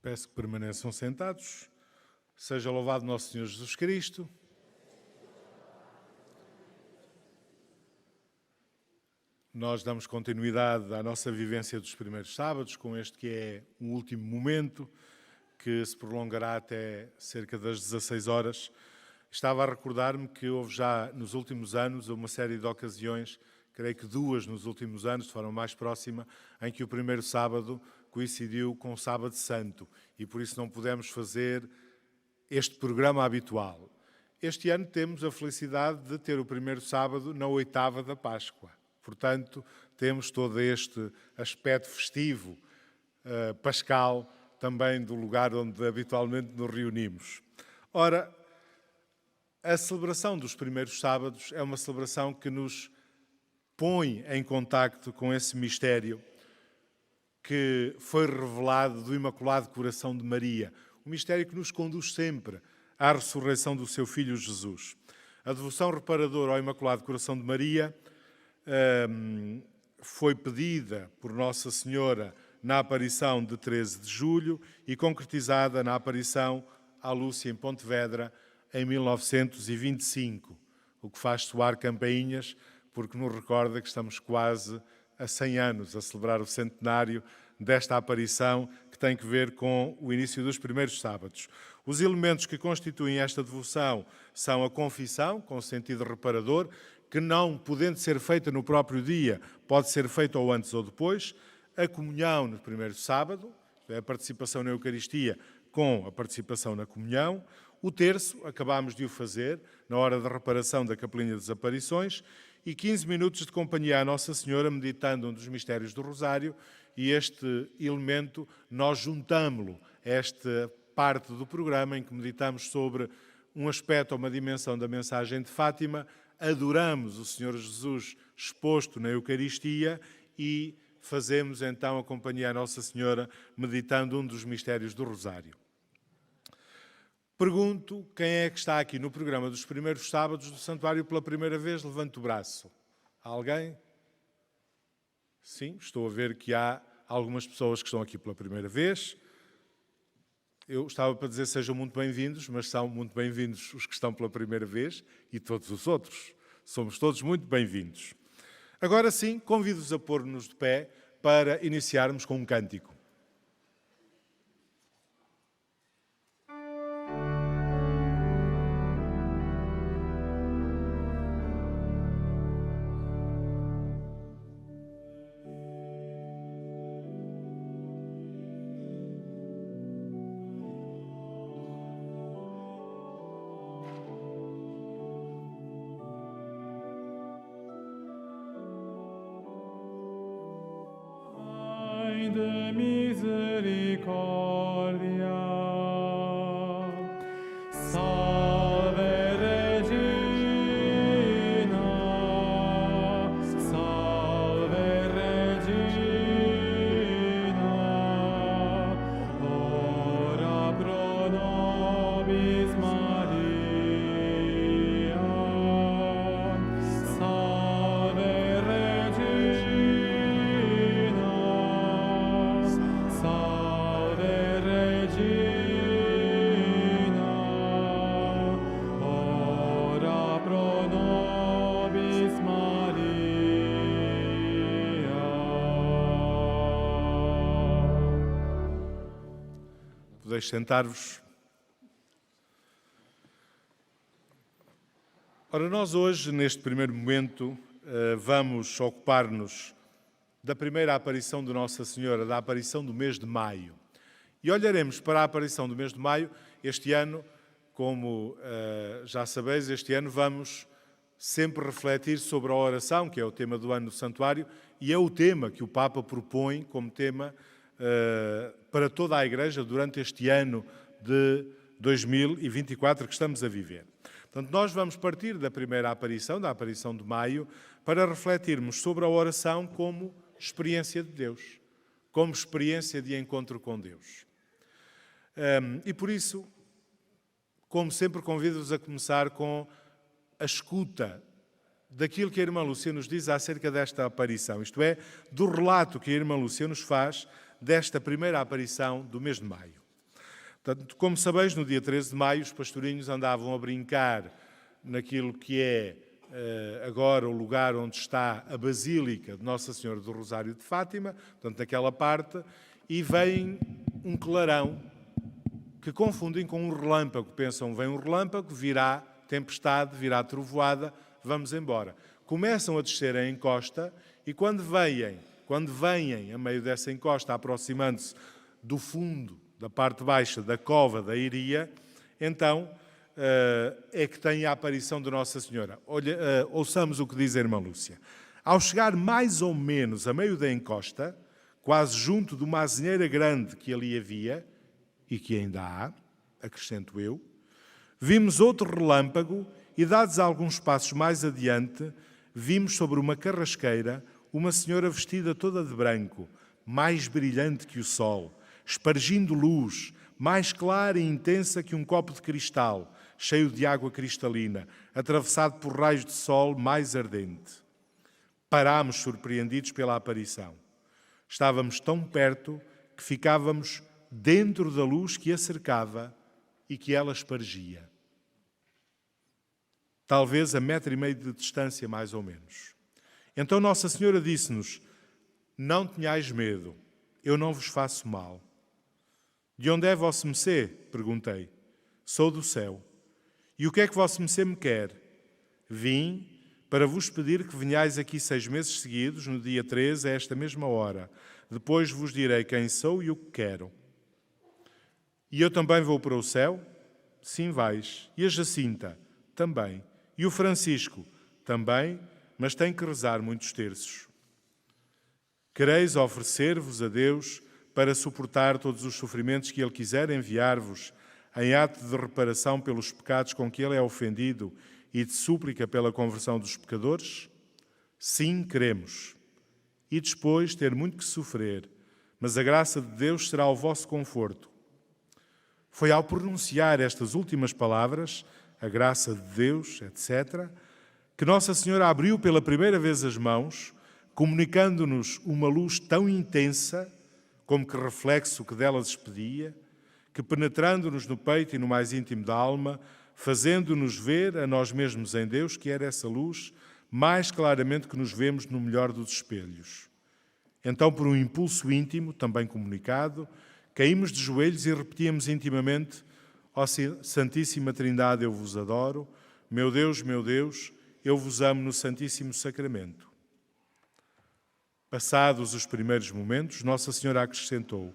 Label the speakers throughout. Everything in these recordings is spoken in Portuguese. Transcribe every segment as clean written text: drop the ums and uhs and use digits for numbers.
Speaker 1: Peço que permaneçam sentados. Seja louvado nosso Senhor Jesus Cristo. Nós damos continuidade à nossa vivência dos primeiros sábados, com este que é um último momento, que se prolongará até cerca das 16 horas. Estava a recordar-me que houve já nos últimos anos uma série de ocasiões, creio que 2 nos últimos anos, de forma mais próxima, em que o primeiro sábado coincidiu com o Sábado Santo e por isso não pudemos fazer este programa habitual. Este ano temos a felicidade de ter o primeiro sábado na 8ª da Páscoa. Portanto, temos todo este aspecto festivo, pascal, também do lugar onde habitualmente nos reunimos. Ora, a celebração dos primeiros sábados é uma celebração que nos põe em contacto com esse mistério que foi revelado do Imaculado Coração de Maria, um mistério que nos conduz sempre à ressurreição do seu Filho Jesus. A devoção reparadora ao Imaculado Coração de Maria foi pedida por Nossa Senhora na aparição de 13 de julho e concretizada na aparição à Lúcia em Pontevedra em 1925, o que faz soar campainhas, porque nos recorda que estamos quase há 100 anos a celebrar o centenário desta aparição que tem que ver com o início dos primeiros sábados. Os elementos que constituem esta devoção são a confissão, com sentido reparador, que não podendo ser feita no próprio dia, pode ser feita ou antes ou depois, a comunhão no primeiro sábado, a participação na Eucaristia com a participação na comunhão, o terço, acabámos de o fazer, na hora da reparação da Capelinha das Aparições, e 15 minutos de companhia à Nossa Senhora, meditando um dos mistérios do Rosário, e este elemento nós juntámo-lo a esta parte do programa em que meditamos sobre um aspecto ou uma dimensão da mensagem de Fátima, adoramos o Senhor Jesus exposto na Eucaristia e fazemos então a companhia à Nossa Senhora meditando um dos mistérios do Rosário. Pergunto quem é que está aqui no programa dos primeiros sábados do Santuário pela primeira vez, levante o braço. Há alguém? Sim, estou a ver que há algumas pessoas que estão aqui pela primeira vez. Eu estava para dizer sejam muito bem-vindos, mas são muito bem-vindos os que estão pela primeira vez e todos os outros. Somos todos muito bem-vindos. Agora sim, convido-vos a pôr-nos de pé para iniciarmos com um cântico.
Speaker 2: De misericordia, salve Regina, salve Regina, ora pro nobis Maria, salve Regina. Salve Regina, ora pro nobis Maria.
Speaker 1: Podeis sentar-vos. Ora, nós hoje, neste primeiro momento, vamos ocupar-nos da primeira aparição de Nossa Senhora, da aparição do mês de maio. E olharemos para a aparição do mês de maio. Este ano, como já sabeis, este ano vamos sempre refletir sobre a oração, que é o tema do ano do Santuário, e é o tema que o Papa propõe como tema para toda a Igreja durante este ano de 2024 que estamos a viver. Portanto, nós vamos partir da primeira aparição, da aparição de maio, para refletirmos sobre a oração como experiência de Deus, como experiência de encontro com Deus. E por isso, como sempre, convido-vos a começar com a escuta daquilo que a Irmã Lúcia nos diz acerca desta aparição, isto é, do relato que a Irmã Lúcia nos faz desta primeira aparição do mês de maio. Portanto, como sabeis, no dia 13 de maio os pastorinhos andavam a brincar naquilo que é agora o lugar onde está a Basílica de Nossa Senhora do Rosário de Fátima, portanto, naquela parte, e vem um clarão que confundem com um relâmpago. Pensam, vem um relâmpago, virá tempestade, virá trovoada, vamos embora. Começam a descer a encosta e quando vêm a meio dessa encosta, aproximando-se do fundo, da parte baixa da cova da Iria, então é que tem a aparição de Nossa Senhora. Ouçamos o que diz a irmã Lúcia. Ao chegar mais ou menos a meio da encosta, quase junto de uma azinheira grande que ali havia, e que ainda há, acrescento eu, vimos outro relâmpago e, dados alguns passos mais adiante, vimos sobre uma carrasqueira uma senhora vestida toda de branco, mais brilhante que o sol, espargindo luz, mais clara e intensa que um copo de cristal, cheio de água cristalina, atravessado por raios de sol mais ardente. Parámos surpreendidos pela aparição. Estávamos tão perto que ficávamos dentro da luz que a cercava e que ela espargia. Talvez a 1,5 metro de distância, mais ou menos. Então Nossa Senhora disse-nos: não tenhais medo, eu não vos faço mal. De onde é vosso Messê? Perguntei. Sou do céu. E o que é que vosso Messê me quer? Vim para vos pedir que venhais aqui 6 meses seguidos, no dia 13, a esta mesma hora. Depois vos direi quem sou e o que quero. E eu também vou para o céu? Sim, vais. E a Jacinta? Também. E o Francisco? Também, mas tem que rezar muitos terços. Quereis oferecer-vos a Deus para suportar todos os sofrimentos que Ele quiser enviar-vos, em ato de reparação pelos pecados com que Ele é ofendido e de súplica pela conversão dos pecadores? Sim, queremos. E depois ter muito que sofrer, mas a graça de Deus será o vosso conforto. Foi ao pronunciar estas últimas palavras, a graça de Deus, etc., que Nossa Senhora abriu pela primeira vez as mãos, comunicando-nos uma luz tão intensa, como que reflexo que delas expedia, que penetrando-nos no peito e no mais íntimo da alma, fazendo-nos ver a nós mesmos em Deus, que era essa luz, mais claramente que nos vemos no melhor dos espelhos. Então, por um impulso íntimo, também comunicado, caímos de joelhos e repetíamos intimamente: ó Santíssima Trindade, eu vos adoro, meu Deus, eu vos amo no Santíssimo Sacramento. Passados os primeiros momentos, Nossa Senhora acrescentou: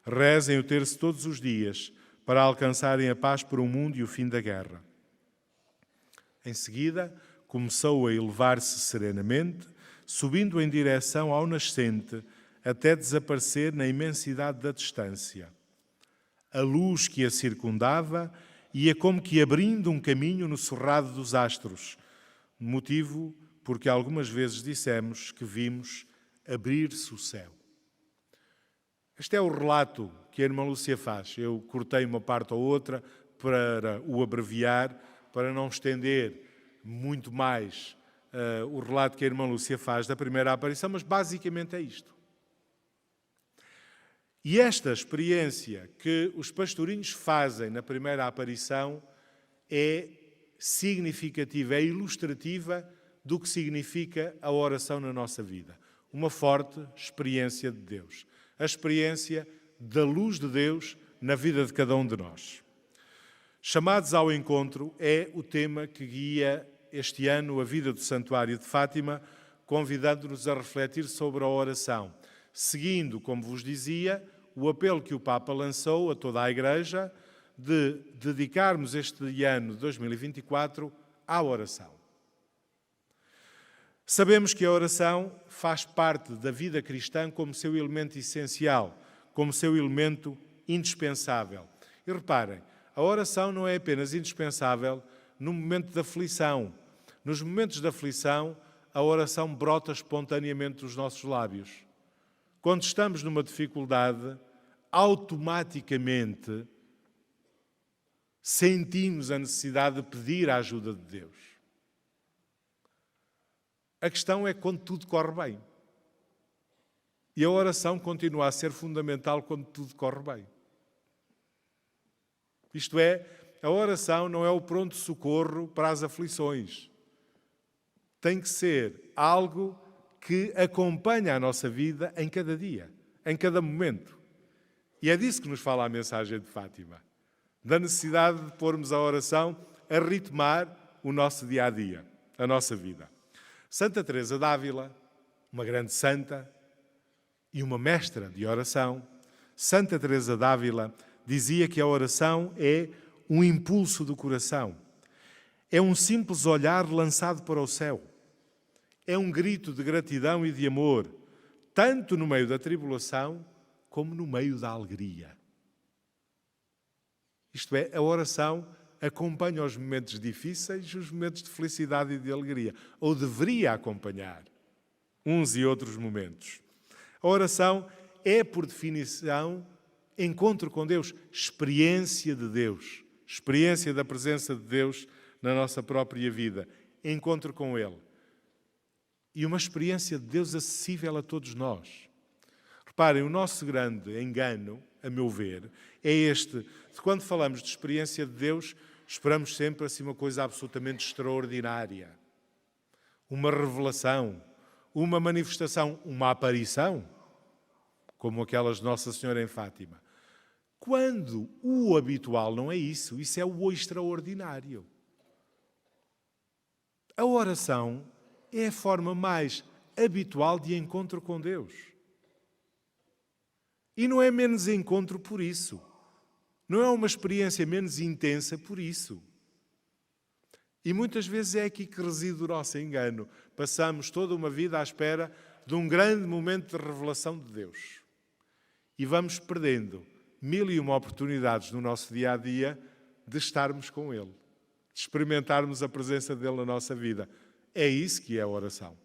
Speaker 1: rezem o terço todos os dias para alcançarem a paz por um mundo e o fim da guerra. Em seguida, começou a elevar-se serenamente, subindo em direção ao nascente, até desaparecer na imensidade da distância. A luz que a circundava ia como que abrindo um caminho no cerrado dos astros, motivo porque algumas vezes dissemos que vimos abrir-se o céu. Este é o relato que a irmã Lúcia faz. Eu cortei uma parte ou outra para o abreviar, para não estender muito mais o relato que a irmã Lúcia faz da primeira aparição, mas basicamente é isto. E esta experiência que os pastorinhos fazem na primeira aparição é significativa, é ilustrativa do que significa a oração na nossa vida. Uma forte experiência de Deus. A experiência da luz de Deus na vida de cada um de nós. Chamados ao encontro é o tema que guia este ano a vida do Santuário de Fátima, convidando-nos a refletir sobre a oração, seguindo, como vos dizia, o apelo que o Papa lançou a toda a Igreja de dedicarmos este ano de 2024 à oração. Sabemos que a oração faz parte da vida cristã como seu elemento essencial, como seu elemento indispensável. E reparem, a oração não é apenas indispensável no momento da aflição. Nos momentos de aflição, a oração brota espontaneamente dos nossos lábios. Quando estamos numa dificuldade, automaticamente sentimos a necessidade de pedir a ajuda de Deus. A questão é quando tudo corre bem. E a oração continua a ser fundamental quando tudo corre bem. Isto é, a oração não é o pronto-socorro para as aflições. Tem que ser algo que acompanha a nossa vida em cada dia, em cada momento. E é disso que nos fala a mensagem de Fátima, da necessidade de pormos a oração a ritmar o nosso dia-a-dia, a nossa vida. Santa Teresa d'Ávila, uma grande santa e uma mestra de oração, Santa Teresa d'Ávila dizia que a oração é um impulso do coração, é um simples olhar lançado para o céu, é um grito de gratidão e de amor, tanto no meio da tribulação como no meio da alegria. Isto é, a oração acompanha os momentos difíceis e os momentos de felicidade e de alegria, ou deveria acompanhar uns e outros momentos. A oração é, por definição, encontro com Deus, experiência de Deus, experiência da presença de Deus na nossa própria vida, encontro com Ele. E uma experiência de Deus acessível a todos nós. Reparem, o nosso grande engano, a meu ver, é este, de quando falamos de experiência de Deus, esperamos sempre assim uma coisa absolutamente extraordinária. Uma revelação, uma manifestação, uma aparição, como aquelas de Nossa Senhora em Fátima. Quando o habitual não é isso, isso é o extraordinário. A oração é a forma mais habitual de encontro com Deus. E não é menos encontro por isso. Não é uma experiência menos intensa por isso. E muitas vezes é aqui que reside o nosso engano. Passamos toda uma vida à espera de um grande momento de revelação de Deus. E vamos perdendo 1001 oportunidades no nosso dia-a-dia de estarmos com Ele, de experimentarmos a presença dEle na nossa vida. É isso que é a oração.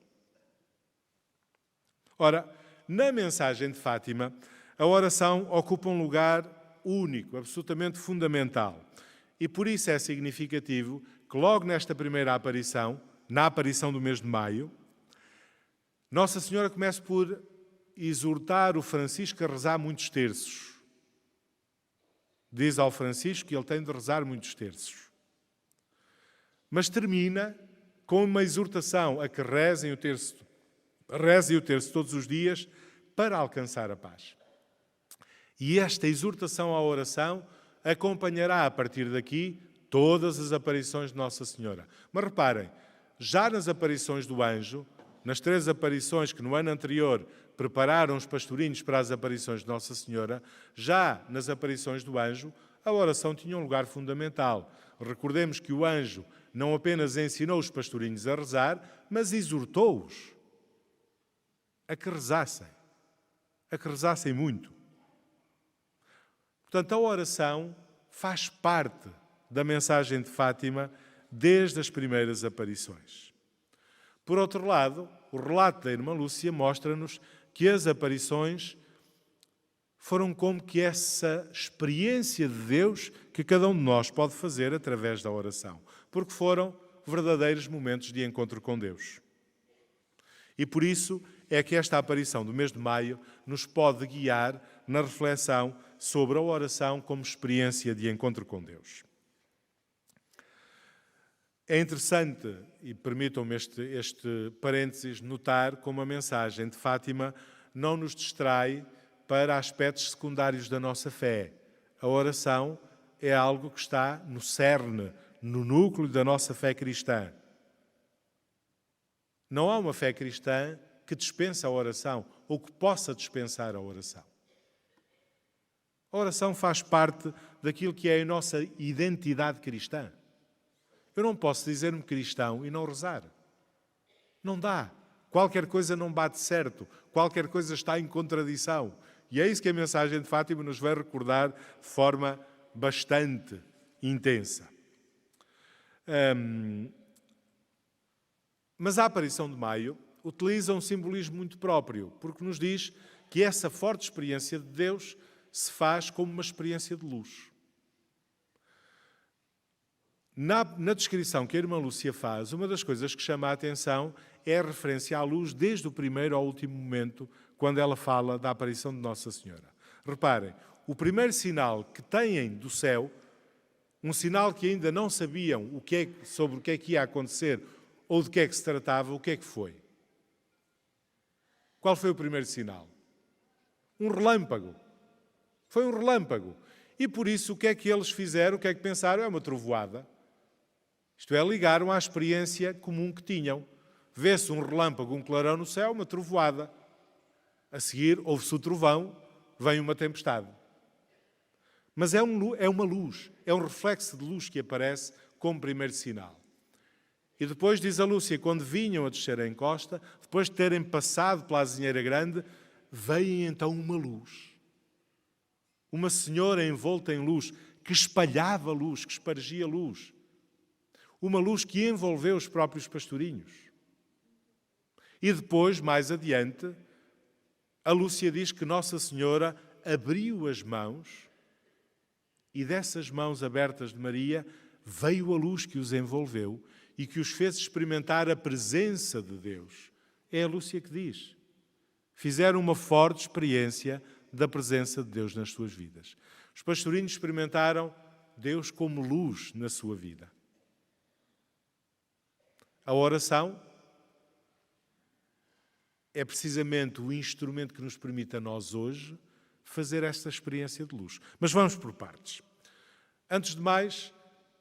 Speaker 1: Ora, na mensagem de Fátima, a oração ocupa um lugar único, absolutamente fundamental. E por isso é significativo que logo nesta primeira aparição, na aparição do mês de maio, Nossa Senhora comece por exortar o Francisco a rezar muitos terços. Diz ao Francisco que ele tem de rezar muitos terços. Mas termina com uma exortação a que rezem o terço todos os dias para alcançar a paz. E esta exortação à oração acompanhará a partir daqui todas as aparições de Nossa Senhora. Mas reparem, já nas aparições do anjo, nas 3 aparições que no ano anterior prepararam os pastorinhos para as aparições de Nossa Senhora, já nas aparições do anjo, a oração tinha um lugar fundamental. Recordemos que o anjo não apenas ensinou os pastorinhos a rezar, mas exortou-os a que rezassem muito. Portanto, a oração faz parte da mensagem de Fátima desde as primeiras aparições. Por outro lado, o relato da Irmã Lúcia mostra-nos que as aparições foram como que essa experiência de Deus que cada um de nós pode fazer através da oração, porque foram verdadeiros momentos de encontro com Deus. E por isso é que esta aparição do mês de maio nos pode guiar na reflexão sobre a oração como experiência de encontro com Deus. É interessante, e permitam-me este parênteses, notar como a mensagem de Fátima não nos distrai para aspectos secundários da nossa fé. A oração é algo que está no cerne, no núcleo da nossa fé cristã. Não há uma fé cristã que dispensa a oração ou que possa dispensar a oração. A oração faz parte daquilo que é a nossa identidade cristã. Eu não posso dizer-me cristão e não rezar. Não dá. Qualquer coisa não bate certo. Qualquer coisa está em contradição. E é isso que a mensagem de Fátima nos vai recordar de forma bastante intensa. Mas a aparição de maio utiliza um simbolismo muito próprio, porque nos diz que essa forte experiência de Deus se faz como uma experiência de luz. Na descrição que a Irmã Lúcia faz, uma das coisas que chama a atenção é a referência à luz desde o primeiro ao último momento, quando ela fala da aparição de Nossa Senhora. Reparem, o primeiro sinal que têm do céu Um sinal que ainda não sabiam sobre o que é que ia acontecer ou de que é que se tratava, o que é que foi? Qual foi o primeiro sinal? Um relâmpago. Foi um relâmpago. E por isso, o que é que eles fizeram? O que é que pensaram? É uma trovoada. Isto é, ligaram à experiência comum que tinham. Vê-se um relâmpago, um clarão no céu, uma trovoada. A seguir, ouve-se o trovão, vem uma tempestade. Mas é uma luz, é um reflexo de luz que aparece como primeiro sinal. E depois, diz a Lúcia, quando vinham a descer a encosta, depois de terem passado pela Azinheira Grande, veio então uma luz. Uma senhora envolta em luz, que espalhava luz, que espargia luz. Uma luz que envolveu os próprios pastorinhos. E depois, mais adiante, a Lúcia diz que Nossa Senhora abriu as mãos e dessas mãos abertas de Maria veio a luz que os envolveu e que os fez experimentar a presença de Deus. É a Lúcia que diz. Fizeram uma forte experiência da presença de Deus nas suas vidas. Os pastorinhos experimentaram Deus como luz na sua vida. A oração é precisamente o instrumento que nos permite a nós hoje fazer esta experiência de luz. Mas vamos por partes. Antes de mais,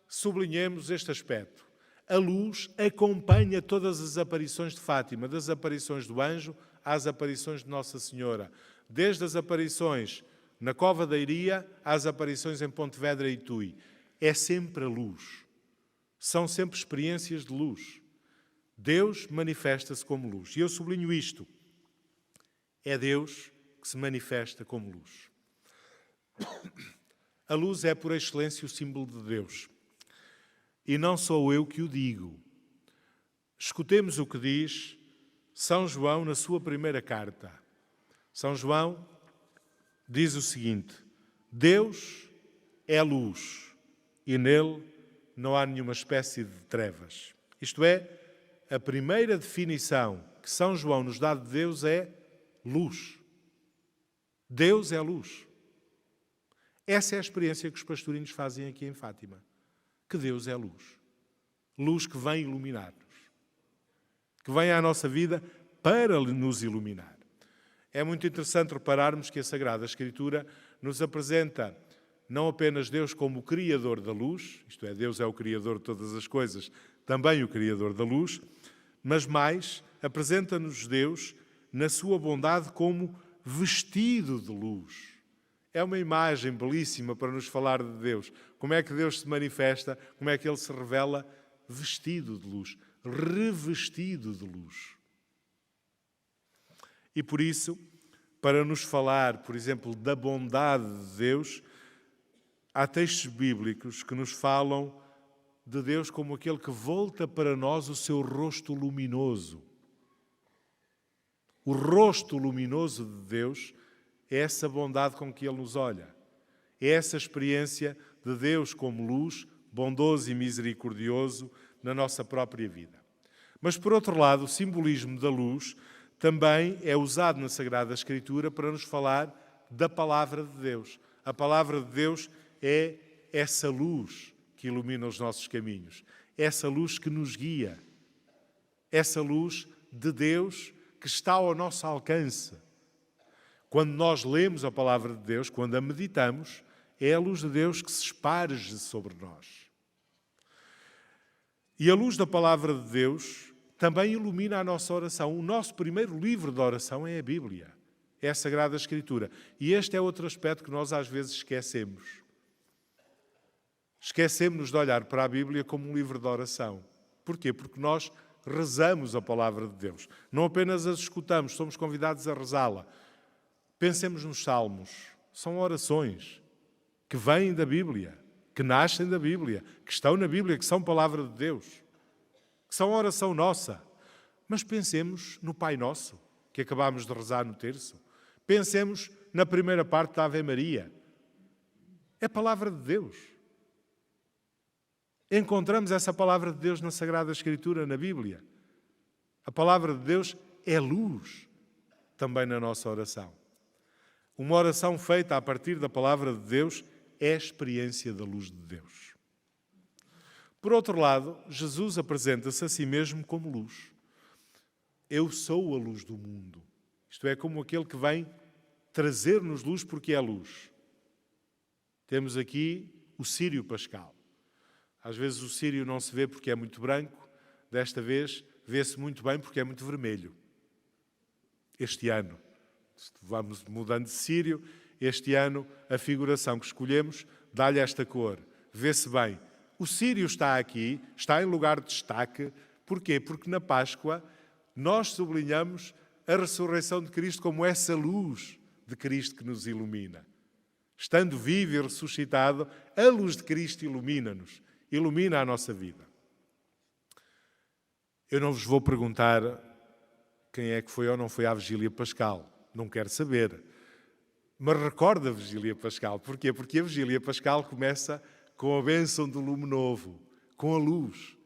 Speaker 1: sublinhemos este aspecto. A luz acompanha todas as aparições de Fátima, das aparições do anjo às aparições de Nossa Senhora. Desde as aparições na Cova da Iria às aparições em Pontevedra e Tui. É sempre a luz. São sempre experiências de luz. Deus manifesta-se como luz. E eu sublinho isto. É Deus que se manifesta como luz. A luz é, por excelência, o símbolo de Deus. E não sou eu que o digo. Escutemos o que diz São João na sua primeira carta. São João diz o seguinte: Deus é luz e nele não há nenhuma espécie de trevas. Isto é, a primeira definição que São João nos dá de Deus é luz. Deus é luz. Essa é a experiência que os pastorinhos fazem aqui em Fátima. Que Deus é luz. Luz que vem iluminar-nos. Que vem à nossa vida para nos iluminar. É muito interessante repararmos que a Sagrada Escritura nos apresenta não apenas Deus como o Criador da luz, isto é, Deus é o Criador de todas as coisas, também o Criador da luz, mas mais, apresenta-nos Deus na sua bondade como vestido de luz. É uma imagem belíssima para nos falar de Deus. Como é que Deus se manifesta, como é que Ele se revela vestido de luz, revestido de luz. E por isso, para nos falar, por exemplo, da bondade de Deus, há textos bíblicos que nos falam de Deus como aquele que volta para nós o seu rosto luminoso. O rosto luminoso de Deus é essa bondade com que Ele nos olha. É essa experiência de Deus como luz, bondoso e misericordioso na nossa própria vida. Mas, por outro lado, o simbolismo da luz também é usado na Sagrada Escritura para nos falar da Palavra de Deus. A Palavra de Deus é essa luz que ilumina os nossos caminhos. Essa luz que nos guia. Essa luz de Deus que está ao nosso alcance. Quando nós lemos a Palavra de Deus, quando a meditamos, é a luz de Deus que se esparge sobre nós. E a luz da Palavra de Deus também ilumina a nossa oração. O nosso primeiro livro de oração é a Bíblia, é a Sagrada Escritura. E este é outro aspecto que nós às vezes esquecemos. Esquecemos-nos de olhar para a Bíblia como um livro de oração. Porquê? Porque nós rezamos a Palavra de Deus. Não apenas as escutamos, somos convidados a rezá-la. Pensemos nos Salmos. São orações que vêm da Bíblia, que nascem da Bíblia, que estão na Bíblia, que são Palavra de Deus, que são oração nossa. Mas pensemos no Pai Nosso, que acabámos de rezar no terço. Pensemos na primeira parte da Ave Maria. É Palavra de Deus. Encontramos essa Palavra de Deus na Sagrada Escritura, na Bíblia. A Palavra de Deus é luz também na nossa oração. Uma oração feita a partir da Palavra de Deus é a experiência da luz de Deus. Por outro lado, Jesus apresenta-se a si mesmo como luz. Eu sou a luz do mundo. Isto é, como aquele que vem trazer-nos luz porque é luz. Temos aqui o círio pascal. Às vezes o círio não se vê porque é muito branco, desta vez vê-se muito bem porque é muito vermelho. Este ano, vamos mudando de círio, este ano a figuração que escolhemos dá-lhe esta cor. Vê-se bem. O círio está aqui, está em lugar de destaque. Porquê? Porque na Páscoa nós sublinhamos a ressurreição de Cristo como essa luz de Cristo que nos ilumina. Estando vivo e ressuscitado, a luz de Cristo ilumina-nos, ilumina a nossa vida. Eu não vos vou perguntar quem é que foi ou não foi à Vigília Pascal, não quero saber. Mas recordo a Vigília Pascal. Porquê? Porque a Vigília Pascal começa com a bênção do lume novo, com a luz.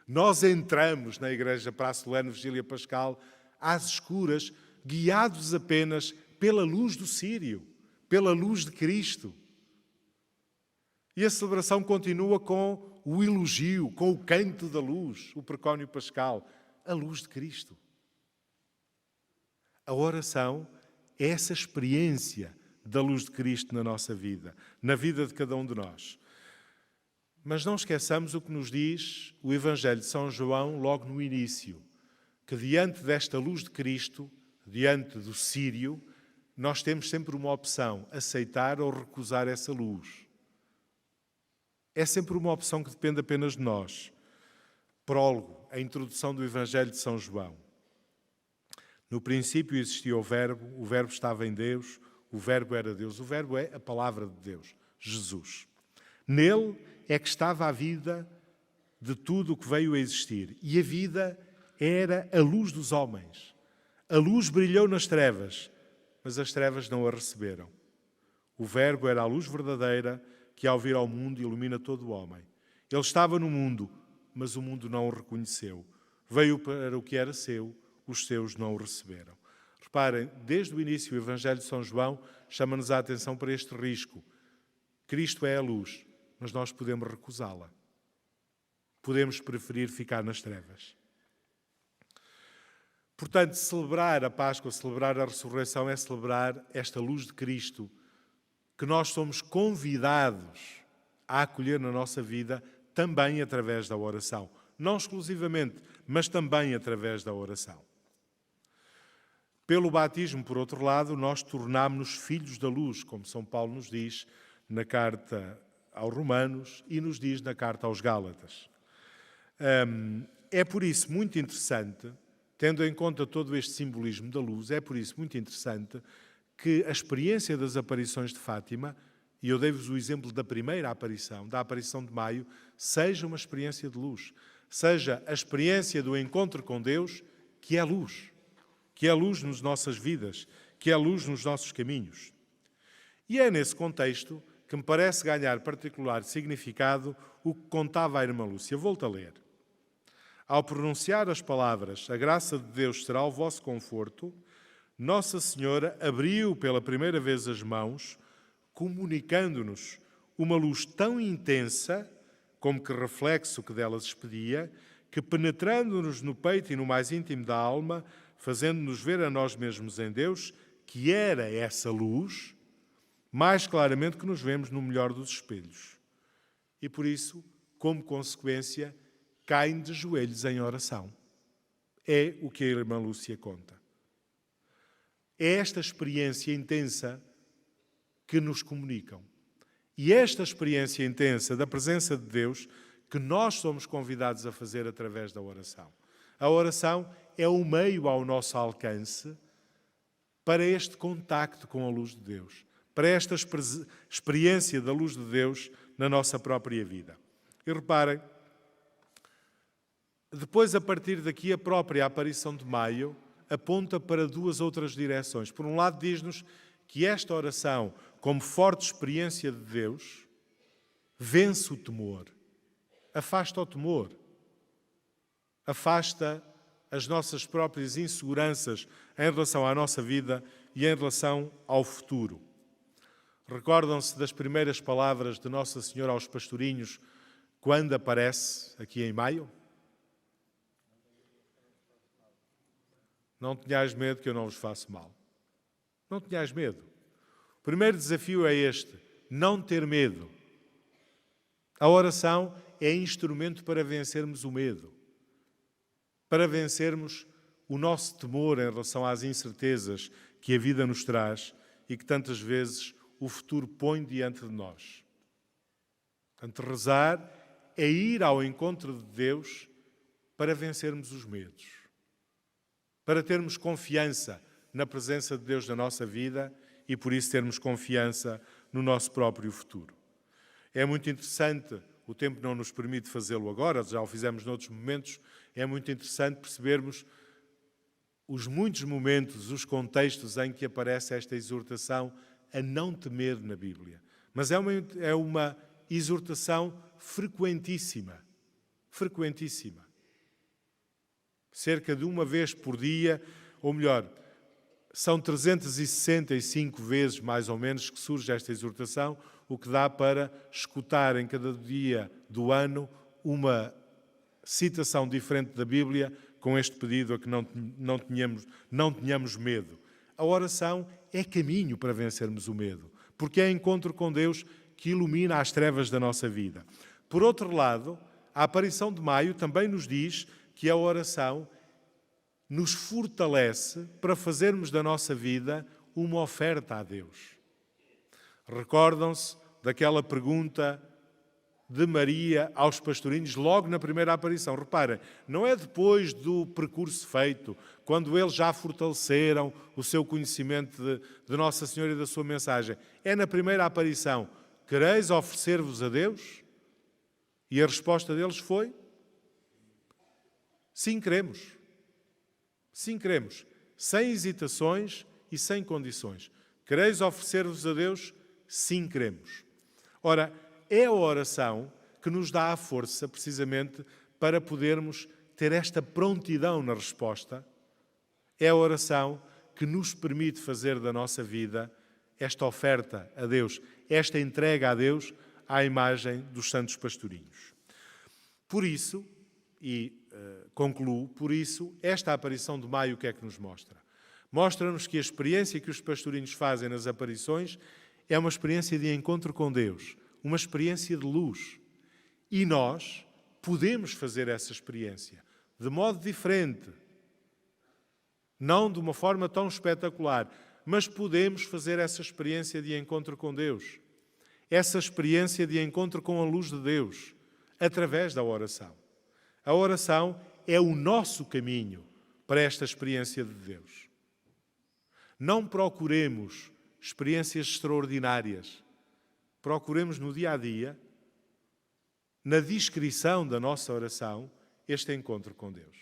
Speaker 1: Nós entramos na igreja para a solene Vigília Pascal às escuras, guiados apenas pela luz do círio, pela luz de Cristo. E a celebração continua com o elogio, com o canto da luz, o precónio pascal, a luz de Cristo. A oração é essa experiência da luz de Cristo na nossa vida, na vida de cada um de nós. Mas não esqueçamos o que nos diz o Evangelho de São João logo no início, que diante desta luz de Cristo, diante do círio, nós temos sempre uma opção, aceitar ou recusar essa luz. É sempre uma opção que depende apenas de nós. Prólogo, a introdução do Evangelho de São João. No princípio existia o Verbo estava em Deus, o Verbo era Deus. O Verbo é a palavra de Deus, Jesus. Nele é que estava a vida de tudo o que veio a existir. E a vida era a luz dos homens. A luz brilhou nas trevas, mas as trevas não a receberam. O Verbo era a luz verdadeira que, ao vir ao mundo, ilumina todo o homem. Ele estava no mundo, mas o mundo não o reconheceu. Veio para o que era seu, os seus não o receberam. Reparem, desde o início o Evangelho de São João chama-nos a atenção para este risco. Cristo é a luz, mas nós podemos recusá-la. Podemos preferir ficar nas trevas. Portanto, celebrar a Páscoa, celebrar a ressurreição é celebrar esta luz de Cristo que nós somos convidados a acolher na nossa vida também através da oração. Não exclusivamente, mas também através da oração. Pelo batismo, por outro lado, nós tornámos-nos filhos da luz, como São Paulo nos diz na carta aos Romanos e nos diz na carta aos Gálatas. É por isso muito interessante, tendo em conta todo este simbolismo da luz, é por isso muito interessante que a experiência das aparições de Fátima, e eu dei-vos o exemplo da primeira aparição, da aparição de Maio, seja uma experiência de luz. Seja a experiência do encontro com Deus, que é luz nas nossas vidas, que é luz nos nossos caminhos. E é nesse contexto que me parece ganhar particular significado o que contava a irmã Lúcia. Volto a ler. Ao pronunciar as palavras, a graça de Deus será o vosso conforto, Nossa Senhora abriu pela primeira vez as mãos, comunicando-nos uma luz tão intensa, como que reflexo que delas expedia, que penetrando-nos no peito e no mais íntimo da alma, fazendo-nos ver a nós mesmos em Deus, que era essa luz, mais claramente que nos vemos no melhor dos espelhos. E por isso, como consequência, caem de joelhos em oração. É o que a irmã Lúcia conta. É esta experiência intensa que nos comunicam. E esta experiência intensa da presença de Deus que nós somos convidados a fazer através da oração. A oração é o meio ao nosso alcance para este contacto com a luz de Deus, para esta experiência da luz de Deus na nossa própria vida. E reparem, depois, a partir daqui, a própria aparição de Maio aponta para duas outras direções. Por um lado, diz-nos que esta oração, como forte experiência de Deus, vence o temor, afasta o temor, afasta as nossas próprias inseguranças em relação à nossa vida e em relação ao futuro. Recordam-se das primeiras palavras de Nossa Senhora aos pastorinhos, quando aparece aqui em maio? Não tenhais medo que eu não vos faço mal. Não tenhais medo. O primeiro desafio é este: não ter medo. A oração é instrumento para vencermos o medo, para vencermos o nosso temor em relação às incertezas que a vida nos traz e que tantas vezes o futuro põe diante de nós. Portanto, rezar é ir ao encontro de Deus para vencermos os medos, para termos confiança na presença de Deus na nossa vida e por isso termos confiança no nosso próprio futuro. É muito interessante, o tempo não nos permite fazê-lo agora, já o fizemos noutros momentos, é muito interessante percebermos os muitos momentos, os contextos em que aparece esta exortação a não temer na Bíblia. Mas é uma exortação frequentíssima. Frequentíssima. Cerca de uma vez por dia, ou melhor, são 365 vezes, mais ou menos, que surge esta exortação, o que dá para escutar em cada dia do ano uma citação diferente da Bíblia com este pedido a que não tenhamos medo. A oração é caminho para vencermos o medo, porque é encontro com Deus que ilumina as trevas da nossa vida. Por outro lado, a aparição de maio também nos diz que a oração nos fortalece para fazermos da nossa vida uma oferta a Deus. Recordam-se daquela pergunta de Maria aos pastorinhos logo na primeira aparição. Reparem, não é depois do percurso feito, quando eles já fortaleceram o seu conhecimento de Nossa Senhora e da sua mensagem. É na primeira aparição: quereis oferecer-vos a Deus? E a resposta deles foi: sim, queremos. Sim, queremos. Sem hesitações e sem condições. Quereis oferecer-vos a Deus? Sim, queremos. Ora, é a oração que nos dá a força, precisamente, para podermos ter esta prontidão na resposta. É a oração que nos permite fazer da nossa vida esta oferta a Deus, esta entrega a Deus à imagem dos santos pastorinhos. Por isso, concluo, por isso, esta aparição de maio o que é que nos mostra? Mostra-nos que a experiência que os pastorinhos fazem nas aparições é uma experiência de encontro com Deus, uma experiência de luz. E nós podemos fazer essa experiência de modo diferente, não de uma forma tão espetacular, mas podemos fazer essa experiência de encontro com Deus, essa experiência de encontro com a luz de Deus, através da oração. A oração é o nosso caminho para esta experiência de Deus. Não procuremos experiências extraordinárias. Procuremos no dia a dia, na discrição da nossa oração, este encontro com Deus.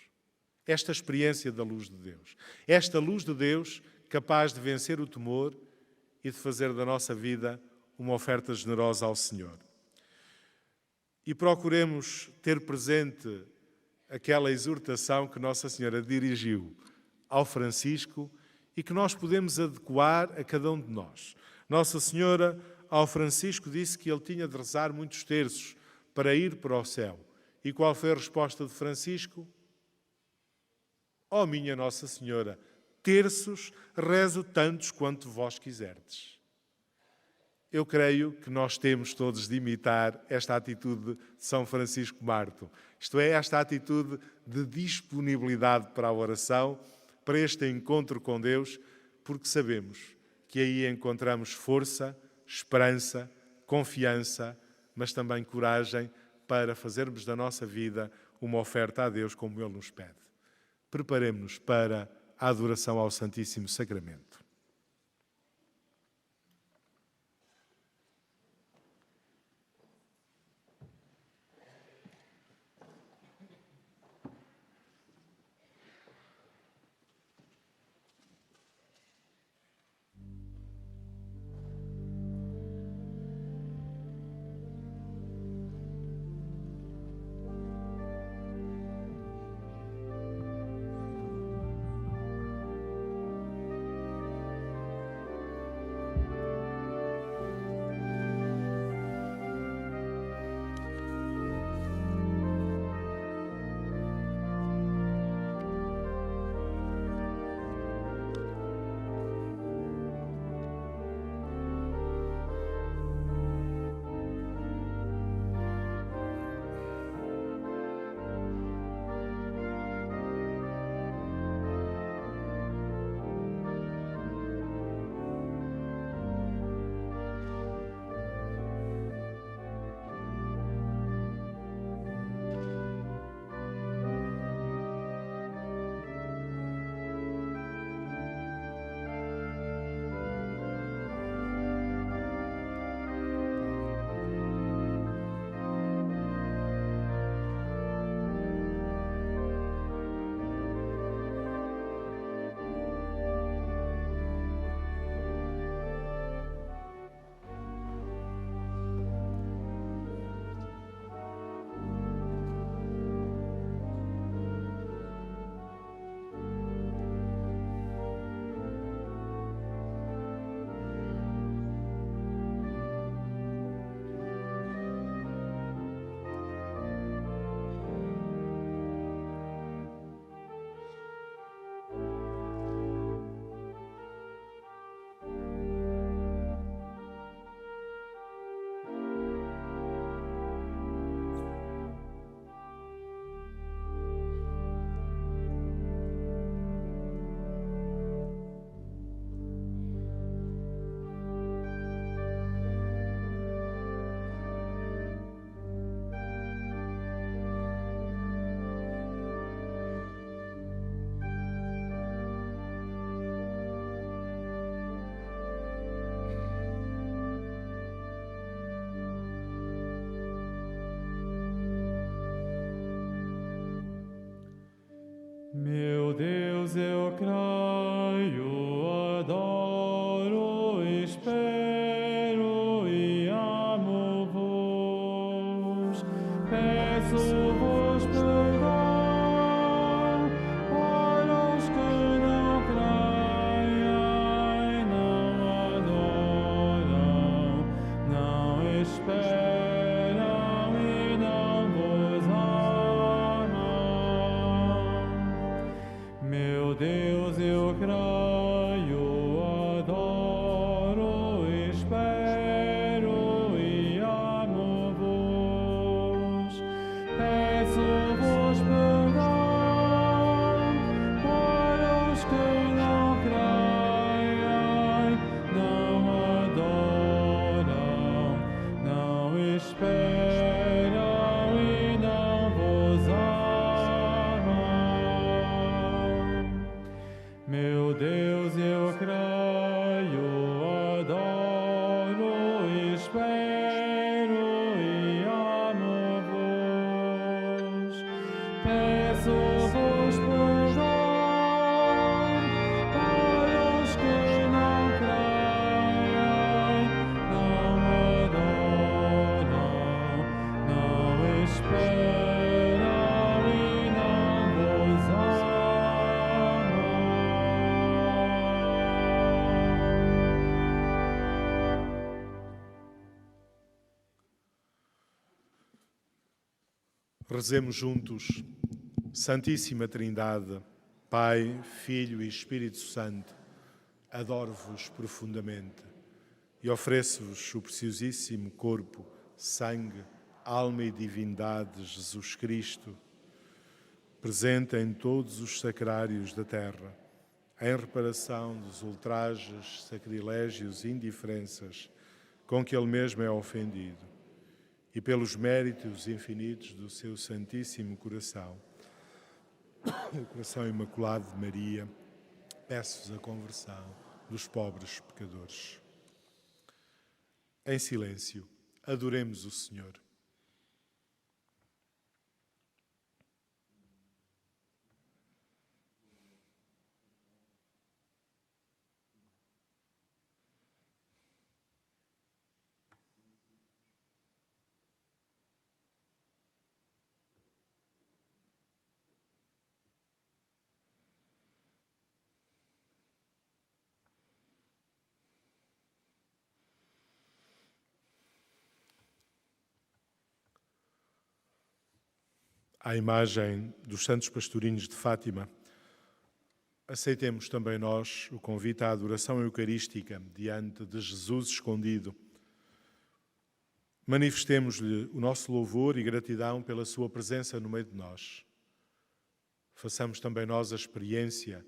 Speaker 1: Esta experiência da luz de Deus. Esta luz de Deus capaz de vencer o temor e de fazer da nossa vida uma oferta generosa ao Senhor. E procuremos ter presente aquela exortação que Nossa Senhora dirigiu ao Francisco e que nós podemos adequar a cada um de nós. Nossa Senhora, ao Francisco, disse que ele tinha de rezar muitos terços para ir para o céu. E qual foi a resposta de Francisco? Ó minha Nossa Senhora, terços rezo tantos quanto vós quiserdes. Eu creio que nós temos todos de imitar esta atitude de São Francisco Marto. Isto é, esta atitude de disponibilidade para a oração, para este encontro com Deus, porque sabemos que aí encontramos força, esperança, confiança, mas também coragem para fazermos da nossa vida uma oferta a Deus como Ele nos pede. Preparemo-nos para a adoração ao Santíssimo Sacramento.
Speaker 2: Meu Deus, eu creio, adoro e espero e amo-vos. Peço-vos perdão para os que não creem, não adoram, não esperam e não vos amam.
Speaker 1: Rezemos juntos. Santíssima Trindade, Pai, Filho e Espírito Santo, adoro-vos profundamente e ofereço-vos o preciosíssimo corpo, sangue, alma e divindade de Jesus Cristo, presente em todos os sacrários da terra, em reparação dos ultrajes, sacrilégios e indiferenças com que Ele mesmo é ofendido, e pelos méritos infinitos do seu Santíssimo Coração, o coração imaculado de Maria, peço-vos a conversão dos pobres pecadores. Em silêncio, adoremos o Senhor. À imagem dos santos pastorinhos de Fátima, aceitemos também nós o convite à adoração eucarística diante de Jesus escondido. Manifestemos-lhe o nosso louvor e gratidão pela sua presença no meio de nós. Façamos também nós a experiência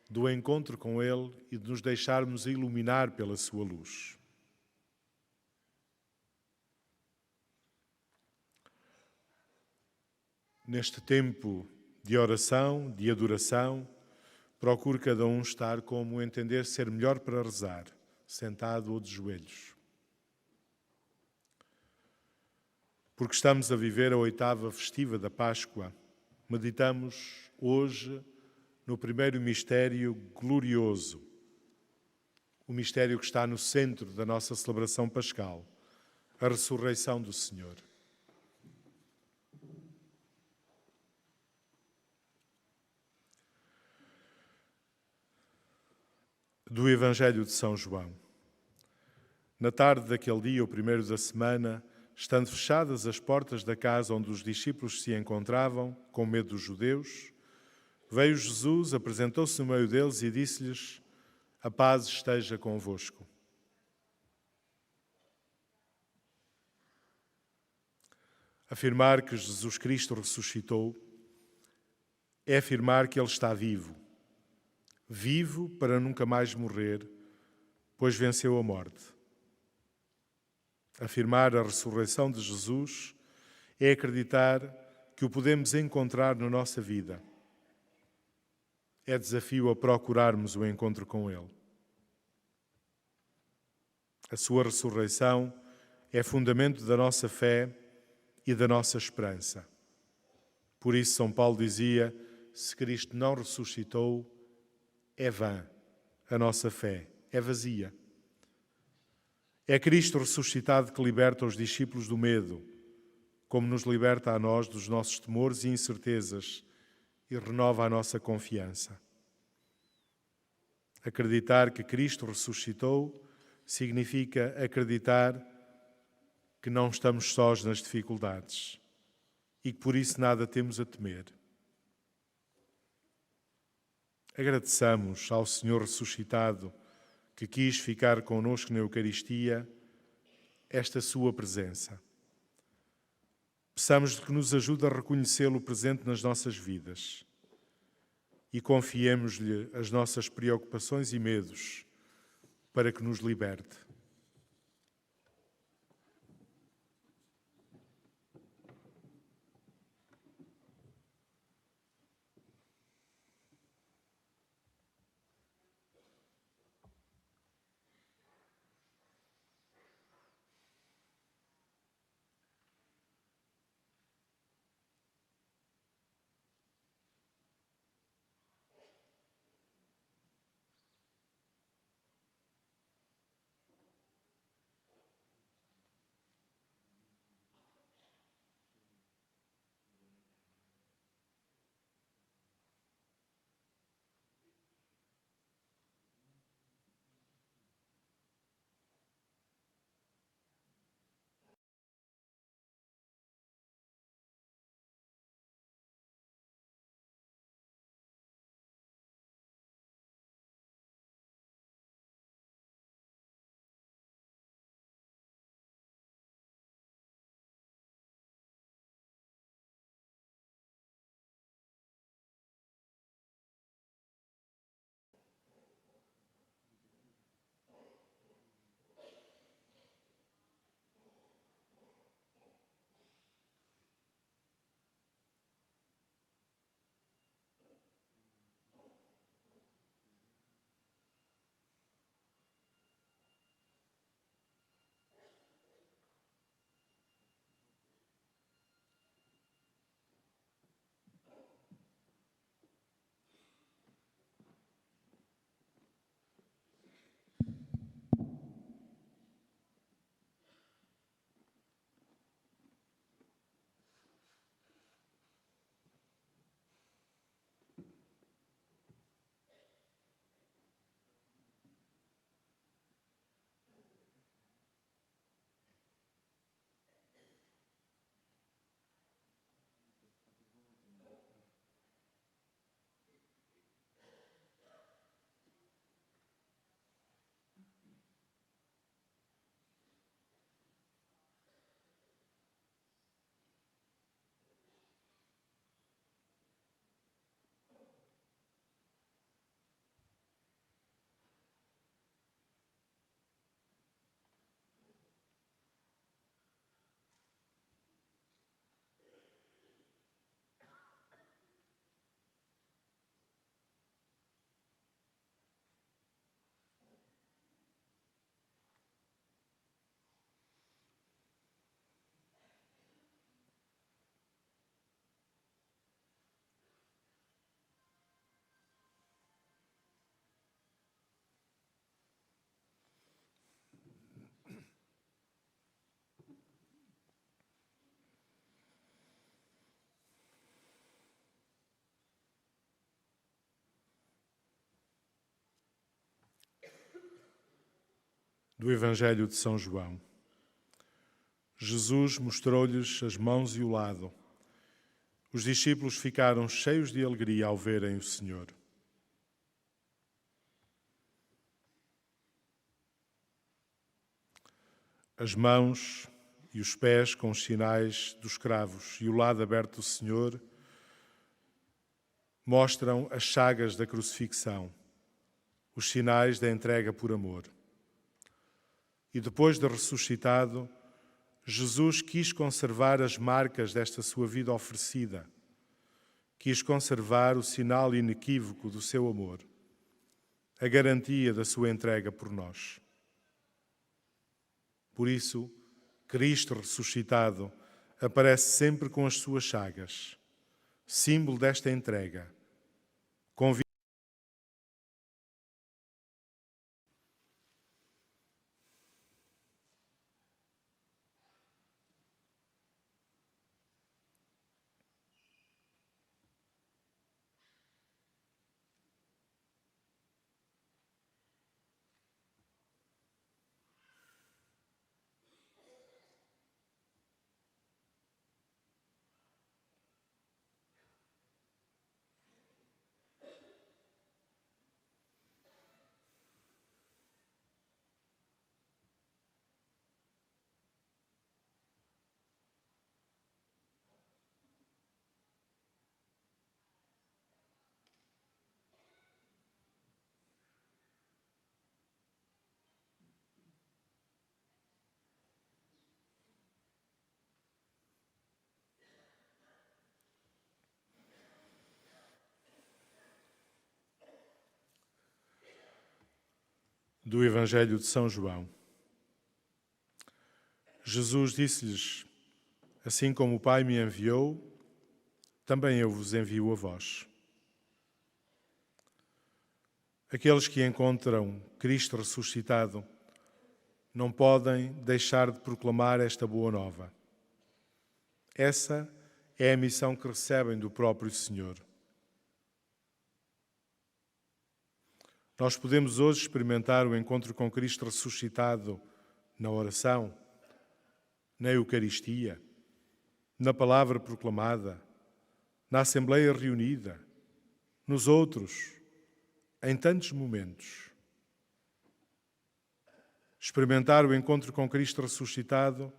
Speaker 1: do encontro com Ele e de nos deixarmos iluminar pela sua luz. Neste tempo de oração, de adoração, procure cada um estar como entender ser melhor para rezar, sentado ou de joelhos. Porque estamos a viver a 8ª festiva da Páscoa, meditamos hoje no primeiro mistério glorioso, o mistério que está no centro da nossa celebração pascal, a ressurreição do Senhor. Do Evangelho de São João. Na tarde daquele dia, o primeiro da semana, estando fechadas as portas da casa onde os discípulos se encontravam, com medo dos judeus, veio Jesus, apresentou-se no meio deles e disse-lhes: a paz esteja convosco. Afirmar que Jesus Cristo ressuscitou é afirmar que Ele está vivo. Vivo para nunca mais morrer, pois venceu a morte. Afirmar a ressurreição de Jesus é acreditar que o podemos encontrar na nossa vida. É desafio a procurarmos o encontro com Ele. A sua ressurreição é fundamento da nossa fé e da nossa esperança. Por isso São Paulo dizia: se Cristo não ressuscitou, é vã a nossa fé, é vazia. É Cristo ressuscitado que liberta os discípulos do medo, como nos liberta a nós dos nossos temores e incertezas e renova a nossa confiança. Acreditar que Cristo ressuscitou significa acreditar que não estamos sós nas dificuldades e que por isso nada temos a temer. Agradeçamos ao Senhor ressuscitado que quis ficar connosco na Eucaristia esta sua presença. Peçamos-lhe que nos ajude a reconhecê-lo presente nas nossas vidas e confiemos-lhe as nossas preocupações e medos para que nos liberte. Do Evangelho de São João. Jesus mostrou-lhes as mãos e o lado. Os discípulos ficaram cheios de alegria ao verem o Senhor. As mãos e os pés com os sinais dos cravos e o lado aberto do Senhor mostram as chagas da crucifixão, os sinais da entrega por amor. E depois de ressuscitado, Jesus quis conservar as marcas desta sua vida oferecida, quis conservar o sinal inequívoco do seu amor, a garantia da sua entrega por nós. Por isso, Cristo ressuscitado aparece sempre com as suas chagas, símbolo desta entrega. Do Evangelho de São João. Jesus disse-lhes: assim como o Pai me enviou, também eu vos envio a vós. Aqueles que encontram Cristo ressuscitado não podem deixar de proclamar esta boa nova. Essa é a missão que recebem do próprio Senhor. Nós podemos hoje experimentar o encontro com Cristo ressuscitado na oração, na Eucaristia, na palavra proclamada, na Assembleia reunida, nos outros, em tantos momentos. Experimentar o encontro com Cristo ressuscitado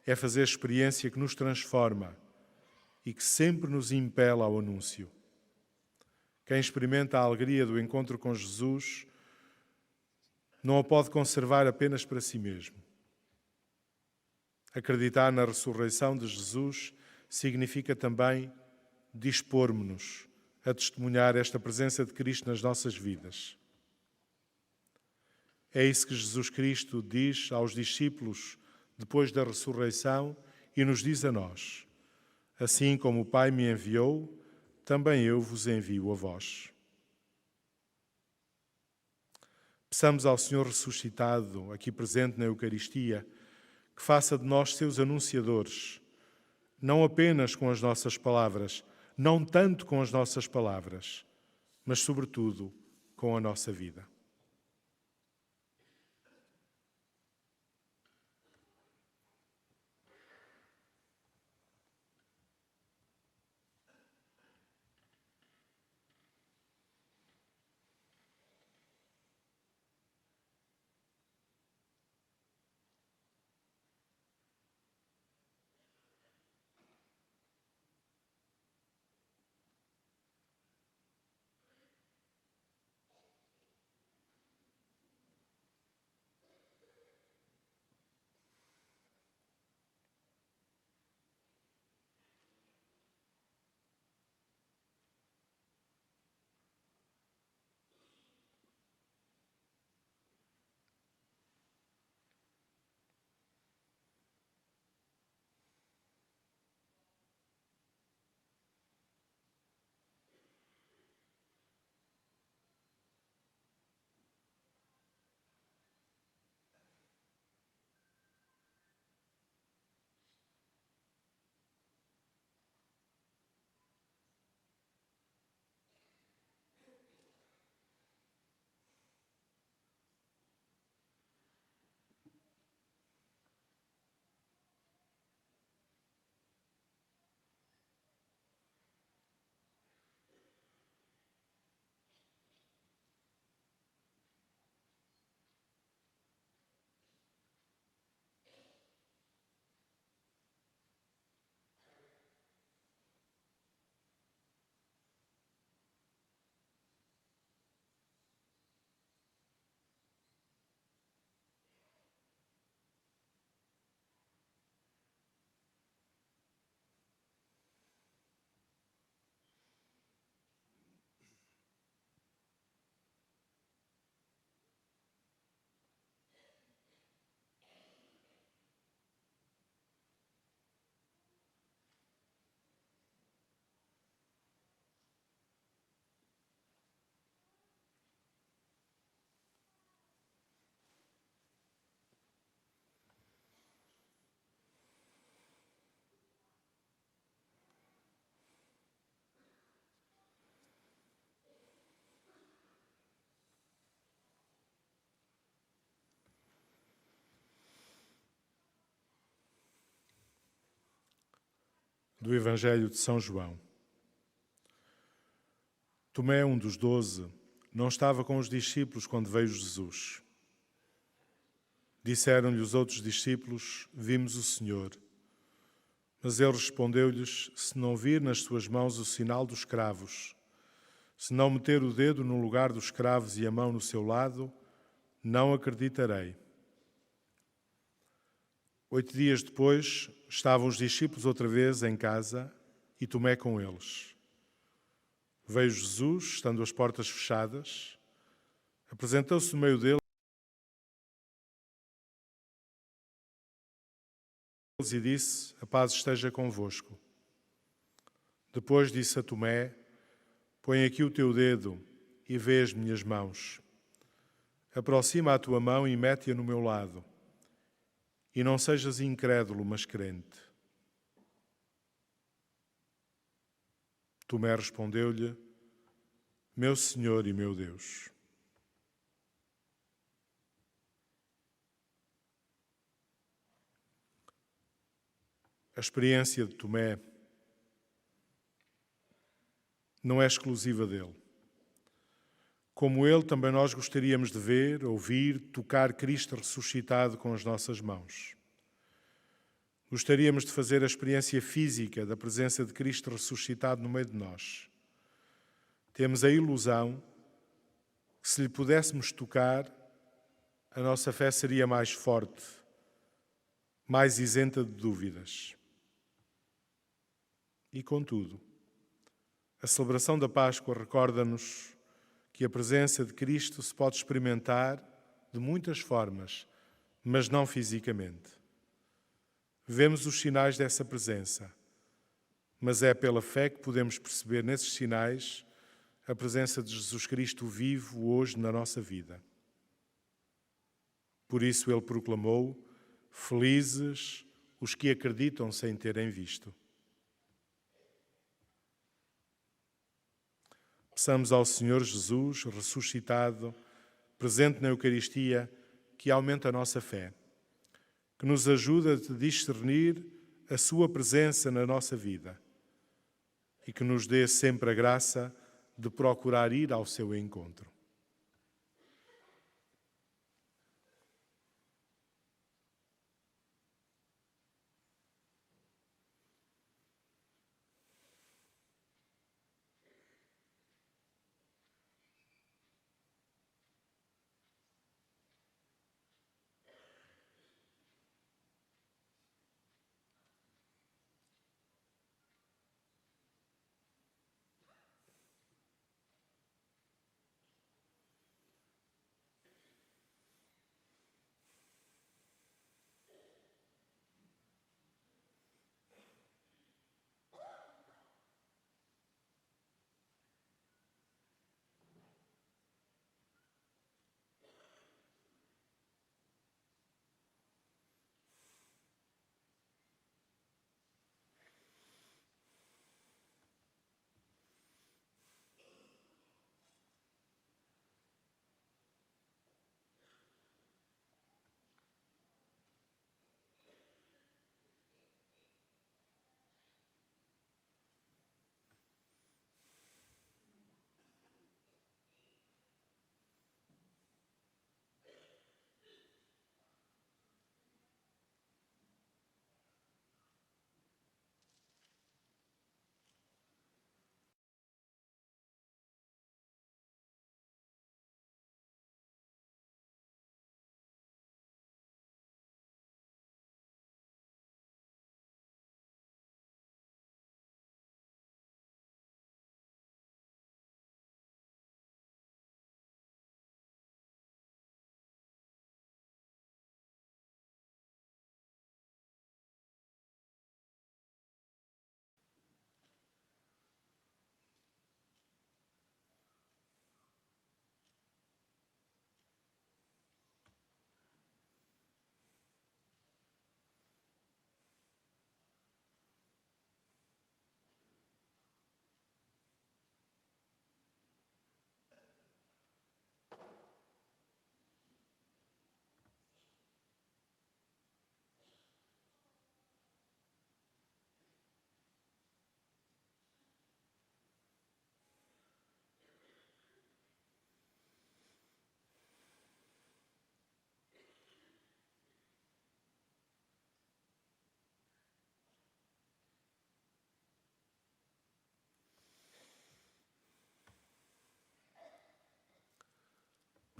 Speaker 1: é fazer a experiência que nos transforma e que sempre nos impela ao anúncio. Quem experimenta a alegria do encontro com Jesus não a pode conservar apenas para si mesmo. Acreditar na ressurreição de Jesus significa também dispormos-nos a testemunhar esta presença de Cristo nas nossas vidas. É isso que Jesus Cristo diz aos discípulos depois da ressurreição e nos diz a nós: assim como o Pai me enviou, também eu vos envio a vós. Peçamos ao Senhor ressuscitado, aqui presente na Eucaristia, que faça de nós seus anunciadores, não apenas com as nossas palavras, não tanto com as nossas palavras, mas sobretudo com a nossa vida. do Evangelho de São João. Tomé, um dos 12, não estava com os discípulos quando veio Jesus. Disseram-lhe os outros discípulos: vimos o Senhor. Mas ele respondeu-lhes: se não vir nas suas mãos o sinal dos cravos, se não meter o dedo no lugar dos cravos e a mão no seu lado, não acreditarei. 8 dias depois, estavam os discípulos outra vez em casa e Tomé com eles. Veio Jesus, estando as portas fechadas, apresentou-se no meio deles e disse: a paz esteja convosco. Depois disse a Tomé: põe aqui o teu dedo e vê as minhas mãos. Aproxima a tua mão e mete-a no meu lado. E não sejas incrédulo, mas crente. Tomé respondeu-lhe: meu Senhor e meu Deus. A experiência de Tomé não é exclusiva dele. Como ele, também nós gostaríamos de ver, ouvir, tocar Cristo ressuscitado com as nossas mãos. Gostaríamos de fazer a experiência física da presença de Cristo ressuscitado no meio de nós. Temos a ilusão que, se lhe pudéssemos tocar, a nossa fé seria mais forte, mais isenta de dúvidas. E, contudo, a celebração da Páscoa recorda-nos que a presença de Cristo se pode experimentar de muitas formas, mas não fisicamente. Vemos os sinais dessa presença, mas é pela fé que podemos perceber nesses sinais a presença de Jesus Cristo vivo hoje na nossa vida. Por isso ele proclamou: felizes os que acreditam sem terem visto. Peçamos ao Senhor Jesus, ressuscitado, presente na Eucaristia, que aumente a nossa fé, que nos ajude a discernir a sua presença na nossa vida e que nos dê sempre a graça de procurar ir ao seu encontro.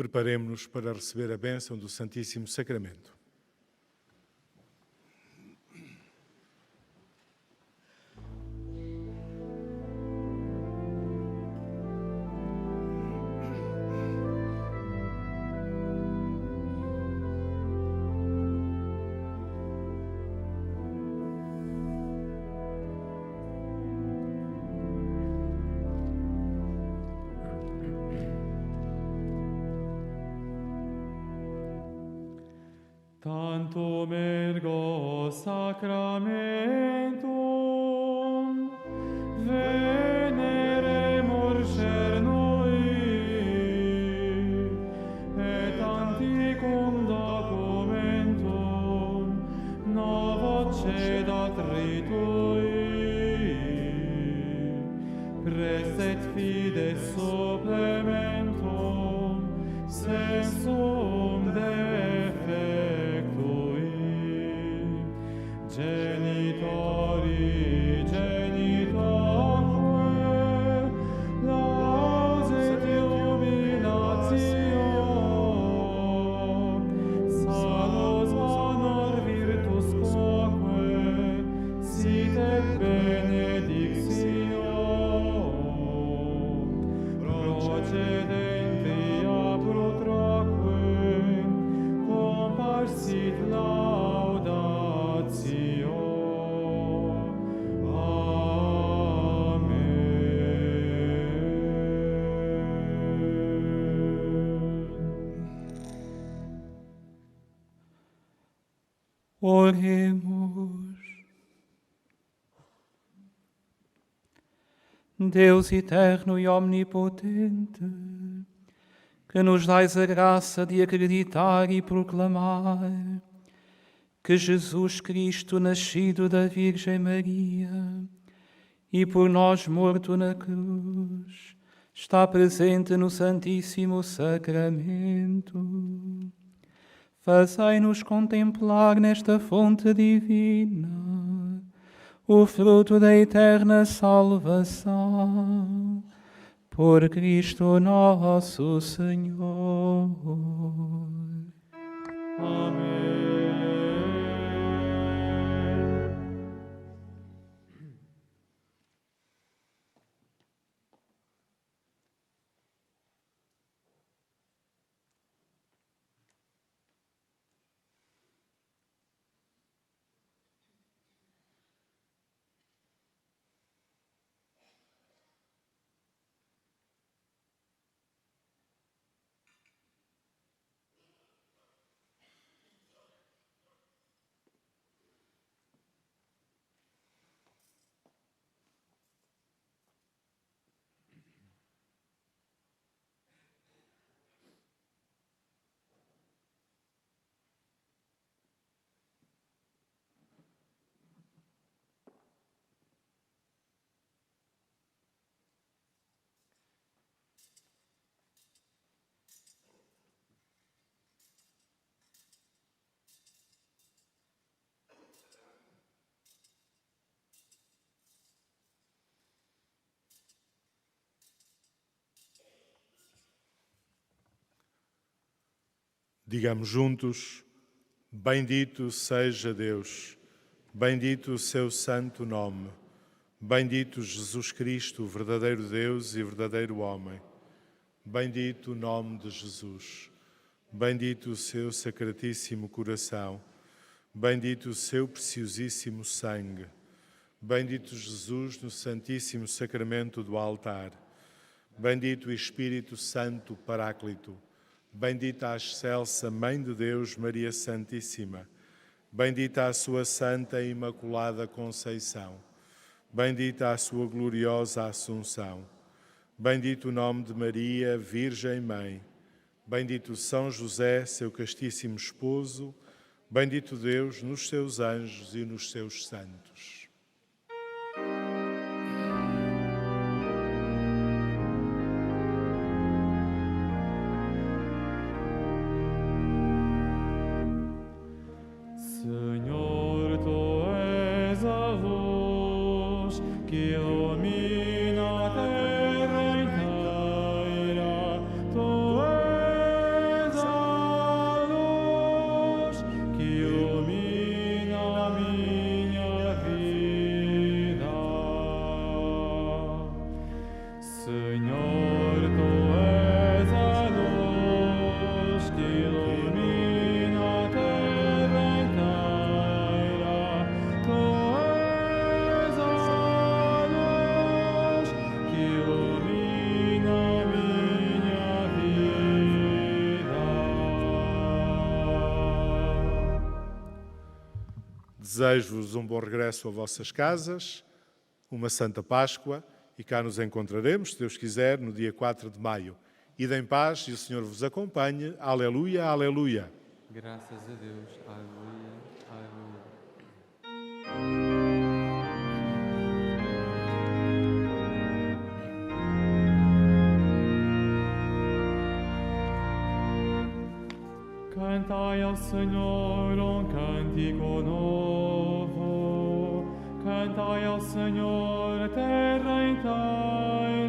Speaker 1: Preparemo-nos para receber a bênção do Santíssimo Sacramento.
Speaker 2: Tantum ergo sacramentum veneremur cernui et antiquum documentum novo cedat ritui prestet fides supplementum sensum Genitori, genitoque, lauset jubilatio, salus honor virtus quoque, sit et benedictio, procedenti apud troque, comparsit laudatio. Oremos. Deus eterno e omnipotente, que nos dais a graça de acreditar e proclamar que Jesus Cristo, nascido da Virgem Maria e por nós morto na cruz, está presente no Santíssimo Sacramento. Fazei-nos contemplar nesta fonte divina o fruto da eterna salvação. Por Cristo nosso Senhor. Amém.
Speaker 1: Digamos juntos: bendito seja Deus, bendito o seu santo nome, bendito Jesus Cristo, o verdadeiro Deus e verdadeiro homem, bendito o nome de Jesus, bendito o seu sacratíssimo coração, bendito o seu preciosíssimo sangue, bendito Jesus no santíssimo sacramento do altar, bendito o Espírito Santo Paráclito, bendita a excelsa Mãe de Deus, Maria Santíssima, bendita a sua Santa e Imaculada Conceição, bendita a sua gloriosa Assunção, bendito o nome de Maria, Virgem Mãe, bendito São José, seu castíssimo esposo, bendito Deus nos seus anjos e nos seus santos.
Speaker 2: Ilumina terra inteira, tu
Speaker 1: Desejo-vos um bom regresso a vossas casas, uma Santa Páscoa e cá nos encontraremos, se Deus quiser, no dia 4 de maio. Ide em paz e o Senhor vos acompanhe. Aleluia, aleluia.
Speaker 2: Graças a Deus. Aleluia, aleluia. Cantai ao Senhor um cântico novo. Cantai ao Senhor a terra inteira.